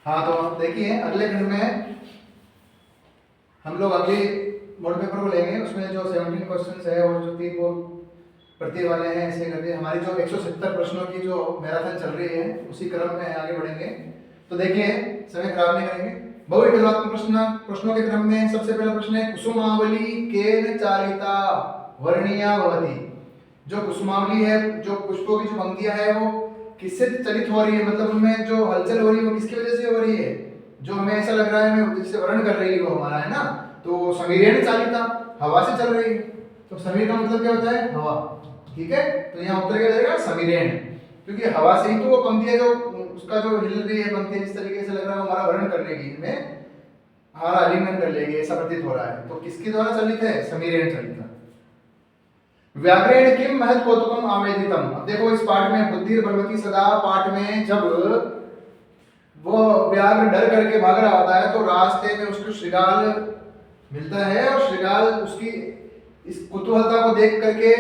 हाँ, तो देखिए अगले खंड में हम लोग अगले मॉडल पेपर को लेंगे। उसमें जो 17 क्वेश्चंस है और जो 3 वो प्रति वाले हैं, ऐसे करके हमारी जो 170 प्रश्नों की जो मैराथन चल रही है उसी क्रम में आगे बढ़ेंगे। तो देखिए, समय खराब नहीं करेंगे। बहुविकल्पात्मक प्रश्नों के क्रम में सबसे पहला प्रश्न है कुसुमावली केन चालिता वर्णीया भवति। जो कुसुमावली है, जो पुष्पों की जो पंक्तियां है, वो किससे चलित हो रही है, मतलब उनमें जो हलचल हो रही है वो किसकी वजह से हो रही है, जो हमें ऐसा लग रहा है हमें जिससे वर्ण कर रही है वो हमारा है ना, तो समीरेण चालिता, हवा से चल रही है। तो समीर का मतलब क्या होता है, हवा। ठीक है, तो यहाँ उत्तर क्या जाएगा, समीरेण, क्योंकि हवा से ही तो वो पंक्तियां जो उसका जो हिल रही है पंक्तियां जिस तरीके से लग रहा है हमारा वर्ण कर लेगी, हमें हमारा आलिंगन कर लेगी, ऐसा प्रतीत हो रहा है। तो किसके द्वारा चलित है, समीरेण चलित। व्याघ्रेण किम महत् कौतुकम आवेदितम। अब देखो इस पाठ में बुद्धि बलवती सदा पाठ में जब वो व्याघ्र डर करके भाग रहा होता है तो रास्ते में उसको श्रृगाल मिलता है और श्रृगाल उसकी इस कुतूहलता को देख करके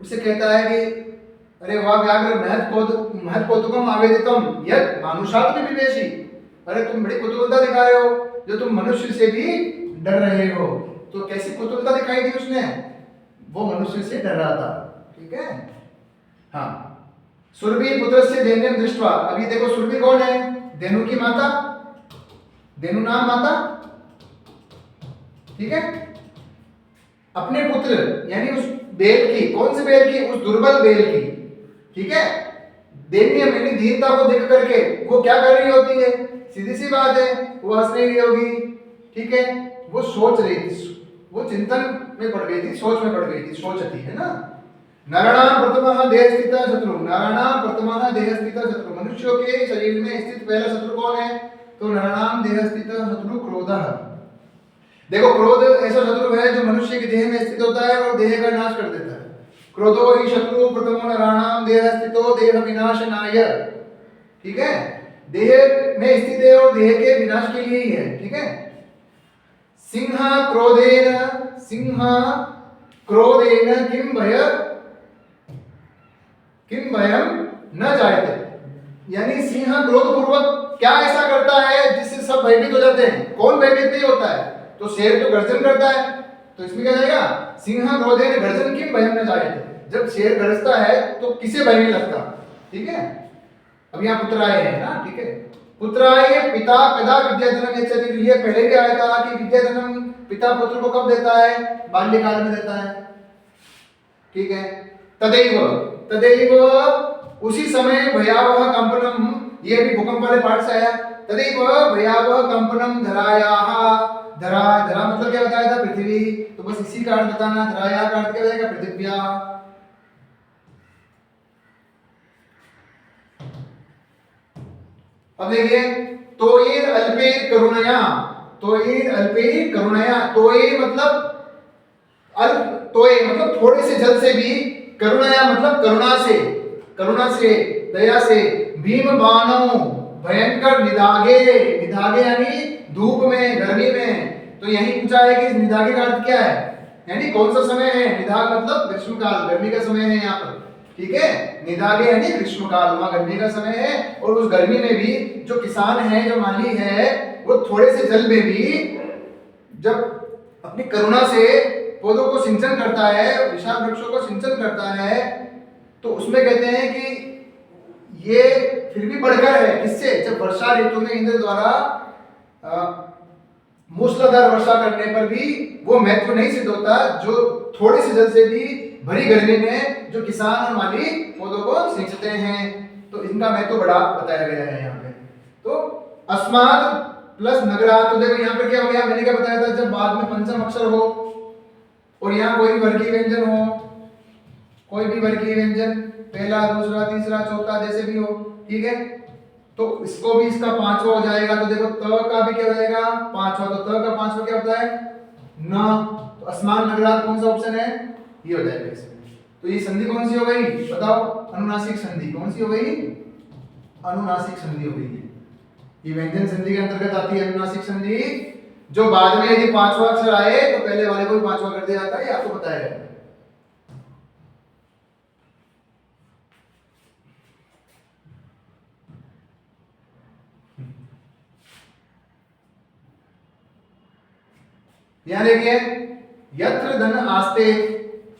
उसे कहता है कि अरे वाह व्याघ्र महत् कौतुकम आवेदितम यत् मानुषात् विवेशी। अरे तुम बड़ी कुतूहलता दिखा रहे हो जो तुम मनुष्य से भी डर रहे हो। तो कैसी कुतूहलता दिखाई दी उसने, वो मनुष्य से डर रहा था। ठीक है, हाँ। सुरभि पुत्र से धेनुम दृष्टवा। अभी देखो सुरभि कौन है, धेनु की माता, धेनु नाम माता। ठीक है, अपने पुत्र यानी उस बेल की, कौन से बेल की, उस दुर्बल बेल की। ठीक है, दैन्य यानी दीनता को देख करके वो क्या कर रही होती है, सीधी सी बात है वो हंस रही होगी। ठीक है, वो सोच रही थी, वो चिंतन में पड़ गई थी, सोच में पड़ गई थी, सोचती है ना। नराणाम प्रथमः देह स्थित शत्रु, नराणाम प्रथमः देह स्थित शत्रु, मनुष्यों के शरीर में स्थित पहला शत्रु कौन है, तो नराणाम देह स्थित शत्रु क्रोधः। देखो क्रोध ऐसा शत्रु है जो मनुष्य के देह में स्थित होता है और देह का नाश कर देता है। क्रोधो ही शत्रु प्रथमो नराणाम देह स्थितो देह विनाशनाय। ठीक है, देह में स्थित है और देह के विनाश के लिए ही है। ठीक है, सिंह क्रोधेन किम भयम न जायते। यानी सिंह क्रोध पूर्वक क्या ऐसा करता है जिससे सब भयभीत हो जाते हैं। कौन भयभीत नहीं होता है, तो शेर तो गर्जन करता है, तो इसमें क्या जाएगा, सिंह क्रोधेन गर्जन किम भयम न जायते। जब शेर गरजता है तो किसे भय नहीं लगता। ठीक है, अब यहाँ पुत्र आए हैं ना। ठीक है, पुत्र आए पिता कदा विद्याधनम यच्छति। ये पहले भी आया था कि विद्याधनम पिता पुत्र को कब देता है, बाल्यकाल में देता है। ठीक है, तदैव तदैव उसी समय भयावह कंपनम, ये भी भूकंप वाले पाठ से आया। तदैव भयावह कंपनम धरायाः, धरा धरा मतलब क्या बताया था, पृथ्वी। तो बस इसी का अर्थ बताना, धराया का अर्थ क्या हो जाएगा, पृथिव्या। अब देखिए, तोयेर अल्पे करुणया, तोयेर अल्पे करुणया, तोये मतलब अल्प, तोये मतलब थोड़े से जल से भी, करुणया मतलब करुणा से, करुणा से दया से, भीम बाणों भयंकर निदागे, निदागे यानी धूप में गर्मी में। तो यही पूछा है कि निदागे का अर्थ क्या है, यानी कौन सा समय है। निदाग मतलब ग्रीष्म काल, गर्मी का समय है यहाँ पर। ठीक है, निदागे यानी ग्रीष्म काल, वहां गर्मी का समय है। और उस गर्मी में भी जो किसान है, जो माली है, वो थोड़े से जल में भी जब अपनी करुणा से पौधों को सिंचन करता है, विशाल वृक्षों को सिंचन करता है, तो उसमें कहते हैं कि ये फिर भी बढ़कर है किससे, जब वर्षा ऋतु में इंद्र द्वारा मूसलाधार वर्षा करने पर भी वो महत्व नहीं सिद्ध होता, जो थोड़े से जल से भी भरी गर्मी में जो किसान और माली पौधों को सिंचते हैं, तो इनका महत्व बड़ा बताया गया है यहाँ पे। तो अस्मात् प्लस नगरात्, तो देखो यहाँ पे क्या हो गया, मैंने क्या बताया था, जब बाद में पंचम अक्षर हो और यहाँ कोई भी वर्गीय व्यंजन हो, कोई भी वर्गीय व्यंजन पहला दूसरा तीसरा चौथा जैसे भी हो। ठीक है, तो इसको भी इसका पांचवा हो जाएगा। तो देखो त का भी क्या हो जाएगा, पांचवा। तो त का पांचवा क्या होता है, न। तो अस्मान नगरात कौन सा ऑप्शन है, ये हो जाएगा इसमें। तो ये संधि कौन सी हो गई, बताओ, अनुनासिक संधि। कौन सी हो गई, अनुनासिक संधि हो गई। ये व्यंजन संधि के अंतर्गत आती है अनुनासिक संधि, जो बाद में यदि पांचवा अक्षर आए तो पहले वाले को भी पांचवा कर दिया जाता है, ये आपको बताया है। यहाँ देखिए यत्र धन आस्ते,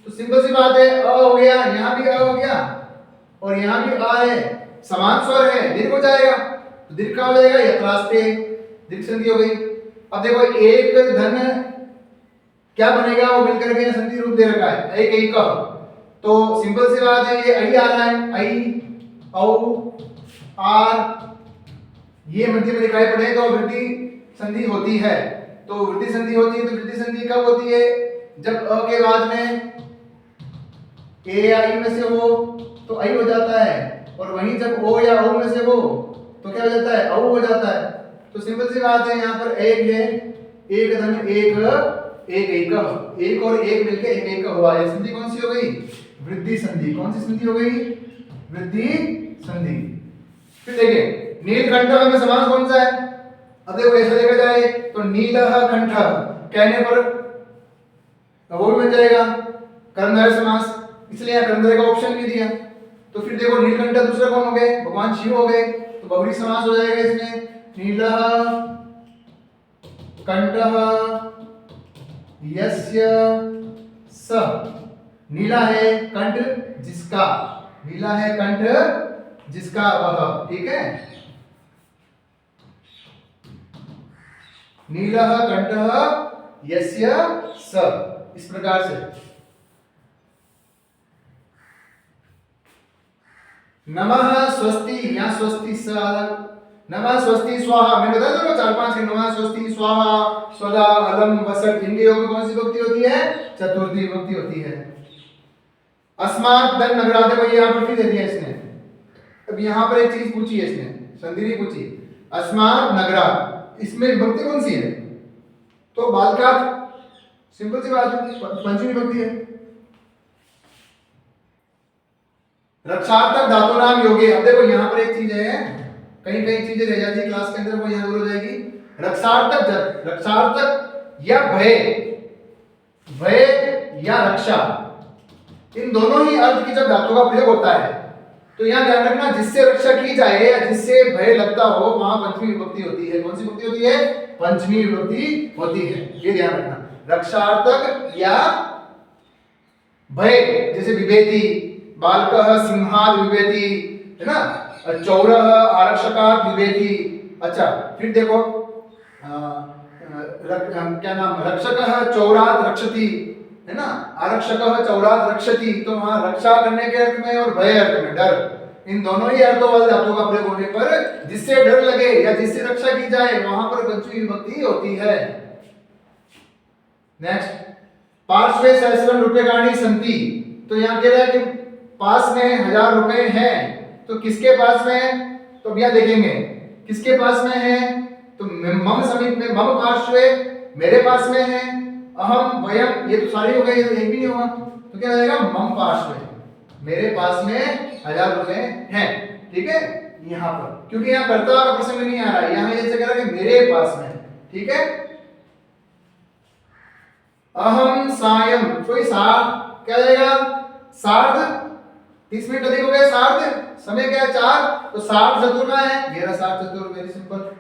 तो सिंपल सी बात है, अ हो गया, यहाँ भी अ हो गया और यहाँ भी अ है, समान स्वर है, दीर्घ हो जाएगा, तो दीर्घ का हो जाएगा यत्रास्ते, दीर्घ संधि हो गई। अब देखो एक धन क्या बनेगा, वो मिलकर के संधि रूप दे रखा है एक एक का, तो सिंपल सी बात है, ये आई आ रहा है, आई औ आर, ये मध्य में दिखाई पड़े तो वृद्धि संधि होती है। तो वृद्धि संधि होती है, तो वृद्धि संधि कब होती है, जब अ के बाद में ए आई में से हो तो आई हो जाता है, और वहीं जब ओ या औ में से हो तो क्या हो जाता है, औ हो जाता है। तो सिंपल सी बात है, यहाँ पर एक है, एक धन एक, एक एक और एक मिलके एक एक का हुआ, ये संधि कौन सी हो गई, वृद्धि संधि। कौन सी संधि हो गई, वृद्धि संधि। फिर देखिए नीलकंठ में समास कौन सा है, अब देखो ऐसा देखा जाए तो नीलह कंठ कहने पर वो भी बन जाएगा कर्मधारय समास, इसलिए यहाँ कर्मधारय का ऑप्शन भी दिया। तो फिर देखो नीलकंठ दूसरा कौन हो गए, भगवान शिव हो गए, तो बहुरी समास हो जाएगा इसमें, नीलः कंठः यस्य स, नीला है कंठ जिसका, नीला है कंठ जिसका वह, ठीक है, नीलः कंठः यस्य स, इस प्रकार से। नमः स्वस्ति, यहाँ स्वस्ति स, नमः स्वस्ति स्वाहा, मैंने बताया था 4-5 के, नमः स्वस्ति स्वाहा स्वधा अलम वसत, इनके योग में कौन सी विभक्ति होती है, चतुर्थी विभक्ति होती है। अस्मात् दन नगराते को यहाँ पर दे दिया इसने। अब यहाँ पर एक चीज पूछी है इसने, संधि नहीं पूछी, अस्मात् नगरात, इसमें विभक्ति कौन सी है, तो बालकात, सिंपल सी बात है, पंचमी विभक्ति है। रक्षार्थक धातु नाम योगे, अब देखो यहाँ पर एक चीज है, कहीं कहीं चीजें रह जाती है क्लास के अंदर, वो यहाँ दूर हो जाएगी। रक्षार्थक, रक्षार्थक या भय, भय या रक्षा, इन दोनों ही अर्थ की जब धातु का प्रयोग होता है तो यहाँ ध्यान रखना, जिससे रक्षा की जाए या जिससे भय लगता हो वहां पंचमी विभक्ति होती है। कौन सी विभक्ति होती है, पंचमी विभक्ति होती है, ये ध्यान रखना। रक्षार्थक या भय, जैसे विभेति, बालकः सिंहाद विभेति, है ना, चौरः आरक्षकात् विभेति। अच्छा फिर देखो क्या नाम, रक्षकः चौरात् रक्षति, है ना, आरक्षकः चौरात् रक्षति, तो वहां रक्षा करने के अर्थ में और भय अर्थ में, डर, इन दोनों ही अर्थों वाले धातुओं का प्रयोग होने पर जिससे डर लगे या जिससे रक्षा की जाए वहां पर पंचमी विभक्ति होती है। नेक्स्ट, पार्श्वे सहस्रम रूप्यकाणि सन्ति, तो यहाँ कह रहा है कि पास में 1000 रुपए हैं, तो किसके पास में है, तो यहाँ देखेंगे किसके पास में है, तो मम समीप में, मम पार्श्वे मेरे पास में है, अहम वयम, ये तो सारे हो गए, तो एक भी नहीं होगा, तो क्या रहेगा, मम पार्श्वे, मेरे पास में 1000 रुपए हैं, ठीक है, यहाँ पर क्योंकि यहाँ कर्ता का प्रसंग नहीं आ रहा है, यहाँ जैसे कह रहा है कि मेरे पास में, ठीक है। अहम सायं, तो सा क्या जाएगा, सार्ध, 30 मिनट अधिक हो गए, सार्ध समय क्या है 4, तो सार्ध चतुर का है, ये रहा सार्ध चतुर, वेरी सिंपल।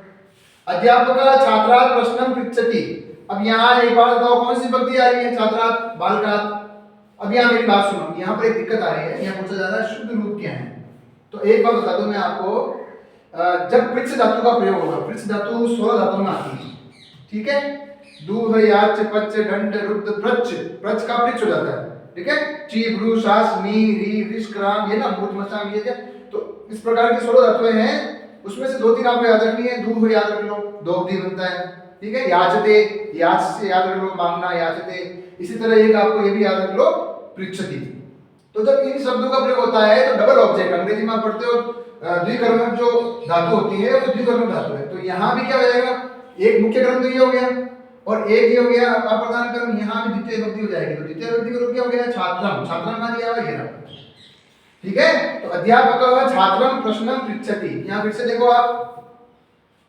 अध्यापक छात्रात् प्रश्नम पृच्छति, अब यहाँ एक बात बताओ कौन सी विभक्ति आ रही है, छात्रात्, बालकात्। अब यहाँ मेरी बात सुनो, यहाँ पर एक दिक्कत आ रही है, यहाँ पूछा जा रहा है शुद्ध रूप क्या है, तो एक बात बता दूं मैं आपको, जब पृच्छ धातु का प्रयोग होगा, पृच्छ धातु 16 धातुओं में आती है, ठीक है, दूह याच पच दंड रुद्र प्रच, प्रच का पृच्छ हो जाता है, ठीक है, ची भ्रू शास नी री ऋष क्राम, ये ना मूर्त मचाम, ये तो इस प्रकार की 16 धातुएं हैं, उसमें से 2-3 आपको याद रखनी है। दूह याद रख लो, दोगधी बनता है, ठीक है, याचते, याच से याद रख लो, मांगना, याचते, इसी तरह एक आपको ये भी याद रख लो, पृच्छति। तो जब इन शब्दों का प्रयोग होता है तो डबल ऑब्जेक्ट, अंग्रेजी में पढ़ते हो द्विकर्मक जो धातु होती है वो द्विकर्मक धातु है, तो यहाँ भी क्या हो जाएगा, एक मुख्य कर्म तो ये हो गया और एक ये हो गया अप्रधान कर्म, यहाँ भी द्वितीय विभक्ति हो जाएगी, तो द्वितीय विभक्ति का रूप क्या हो गया, छात्रम, छात्रम मान लिया हुआ, ठीक है। तो अध्यापक छात्रम प्रश्नम पृच्छति, यहाँ फिर से देखो आप,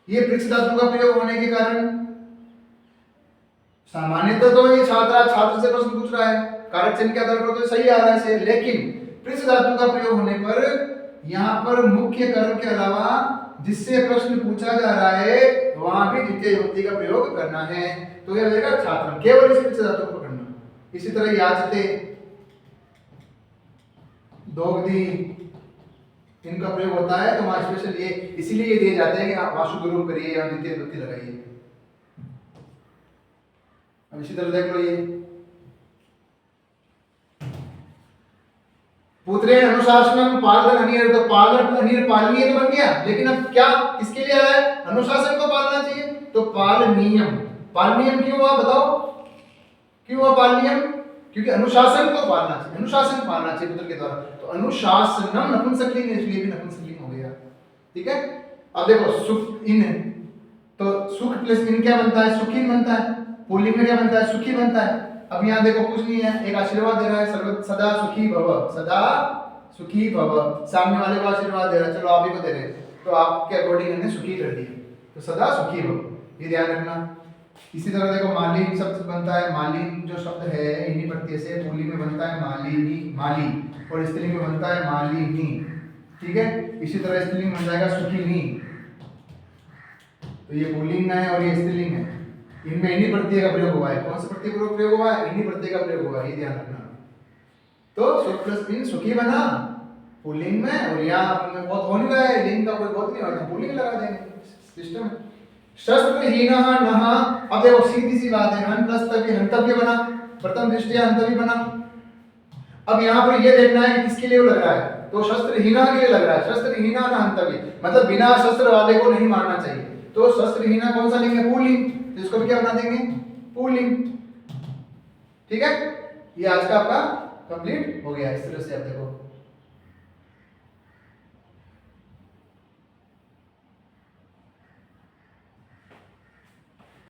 ये पृच्छ धातु का प्रयोग होने के कारण सामान्यतः तो ये छात्र छात्र से प्रश्न पूछ रहा है, कारक चिन्ह के आधार पर तो सही आ रहा है से, लेकिन पृच्छ धातु का प्रयोग होने पर यहाँ पर मुख्य कर्म के अलावा जिससे प्रश्न पूछा जा रहा है वहां भी द्वितीय विभक्ति का प्रयोग करना है। तो यह रहेगा छात्रम, केवल इसी विशेष धातु को पकड़ना। इसी तरह याचते, दोग्धी, इनका प्रयोग होता है तो वहां स्पेशल ये इसीलिए ये दिए जाते हैं कि आप वासु गुरु करिए या द्वितीय विभक्ति लगाइए। अब इसी तरह देख लो ये पुत्रेण अनुशासनम पालन अनियर, तो पालन अनियर पालनीय तो बन गया, लेकिन अब क्या किसके लिए आया है? अनुशासन को पालना चाहिए, तो पालनीयम। पालनीयम क्यों हुआ बताओ, क्यों हुआ पालनीयम? क्योंकि अनुशासन को पालना चाहिए, अनुशासन पालना चाहिए पुत्र के द्वारा। तो अनुशासनम नपुंसकलिंग है, इसलिए भी नपुंसकलिंग हो गया। ठीक है, अब देखो सुख इन, तो सुख प्लस इन क्या बनता है? सुखीन बनता है। पुल्लिंग में क्या बनता है? सुखी बनता है। अब यहाँ देखो कुछ नहीं है, एक आशीर्वाद दे रहा है, सर्व सदा सुखी भव, सदा सुखी भव, सामने वाले को आशीर्वाद दे रहा है, चलो आप ही को दे रहे हैं, तो आपके अकॉर्डिंग हमने सुखी कर दिया, तो सदा सुखी भव, ये ध्यान रखना। इसी तरह देखो मालिन शब्द बनता है, मालिन जो शब्द है इन्हीं प्रत्यय से, पुल्लिंग में बनता है मालिनी, माली, और स्त्रीलिंग में बनता है मालिनी। ठीक है, इसी तरह स्त्रीलिंग बन जाएगा सुखीनी। तो ये पुल्लिंग है और ये स्त्रीलिंग है, इनमें इन्हीं प्रत्यय का प्रयोग हुआ है। कौन सा प्रत्यय का प्रयोग हुआ है? इन्हीं प्रत्यय का प्रयोग हुआ है, ये ध्यान रखना। तो सुख प्लस इन सुखी बना पुल्लिंग में, और यहाँ में बहुत हो नहीं रहा है, लिंग का कोई बहुत नहीं होता, पुल्लिंग लगा देंगे, सिस्टम है। शस्त्रहीनः नः, अब देखो सीधी सी बात है, हन प्लस तक हंतव्य बना, प्रथम दृष्टया हंतव्य बना। अब यहाँ पर ये देखना है कि किसके लिए वो लग रहा है, तो शस्त्रहीनः के लिए लग रहा है, शस्त्रहीनः न हंतव्य, मतलब बिना शस्त्र वाले को नहीं मारना चाहिए। तो शस्त्रहीनः कौन सा लिंग है? पुल्लिंग, तो इसको भी क्या बना देंगे? पुल्लिंग। ठीक है, ये आज का आपका कंप्लीट हो गया। इस तरह से आप देखो